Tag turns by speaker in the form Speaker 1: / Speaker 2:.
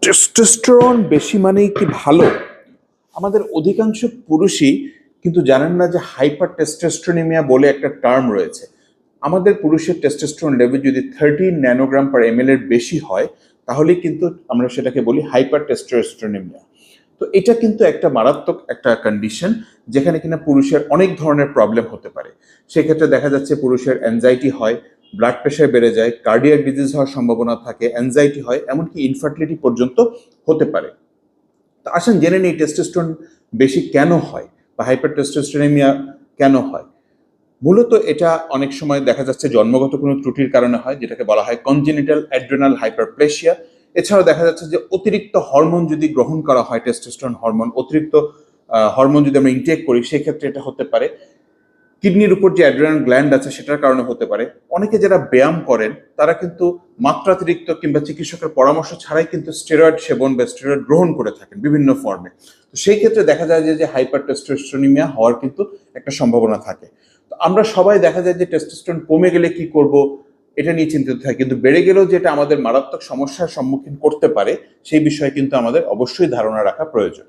Speaker 1: Testosterone বেশি মানেই কি ভালো? আমাদের অধিকাংশ পুরুষই কিন্তু জানেন না যে হাইপার টেস্টোস্টেরোনিমিয়া বলে একটা টার্ম রয়েছে। আমাদের পুরুষের টেস্টোস্টেরন লেভেল যদি 30 ন্যানোগ্রাম পার এমএল এর বেশি হয়, তাহলে কিন্তু আমরা সেটাকে বলি হাইপার টেস্টোস্টেরোনিমিয়া। তো এটা কিন্তু একটা মারাত্মক একটা কন্ডিশন, যেখানে কিনা পুরুষের অনেক ধরনের প্রবলেম হতে পারে। সেক্ষেত্রে দেখা যাচ্ছে পুরুষের অ্যাংজাইটি হয়, ব্লাড প্রেশার বেড়ে যায়, কার্ডিয়াক ডিজিজ হওয়ার সম্ভাবনা থাকে, অ্যাংজাইটি হয়, এমনকি ইনফার্টিলিটি পর্যন্ত হতে পারে। তো আসেন জেনে নিই টেস্টোস্টেরন বেশি কেন হয় বা হাইপার টেস্টোস্টেরোনিমিয়া কেন হয়। মূলত এটা অনেক সময় দেখা যাচ্ছে জন্মগত কোনো ত্রুটির কারণে হয়, যেটাকে বলা হয় কনজেনিটাল অ্যাড্রেনাল হাইপারপ্লেসিয়া। এছাড়াও দেখা যাচ্ছে যে অতিরিক্ত হরমোন যদি গ্রহণ করা হয়, টেস্টোস্টেরন হরমোন, অতিরিক্ত হরমোন যদি আমরা ইনটেক করি, সেক্ষেত্রে এটা হতে পারে। কিডনির উপর যে অ্যাড্রেনাল গ্ল্যান্ড আছে সেটার কারণে হতে পারে। অনেকে যারা ব্যায়াম করেন তারা কিন্তু মাত্রাতিরিক্ত কিংবা চিকিৎসকের পরামর্শ ছাড়াই কিন্তু স্টেরয়েড সেবন বা স্টেরয়েড গ্রহণ করে থাকেন বিভিন্ন ফর্মে। তো সেই ক্ষেত্রে দেখা যায় যে হাইপার টেস্টোস্টেরোনিমিয়া হওয়ার কিন্তু একটা সম্ভাবনা থাকে। তো আমরা সবাই দেখা যায় যে টেস্টোস্টেরন কমে গেলে কি করব এটা নিয়ে চিন্তিত থাকি, কিন্তু বেড়ে গেলেও যেটা আমাদের মারাত্মক সমস্যার সম্মুখীন করতে পারে সেই বিষয়ে কিন্তু আমাদের অবশ্যই ধারণা রাখা প্রয়োজন।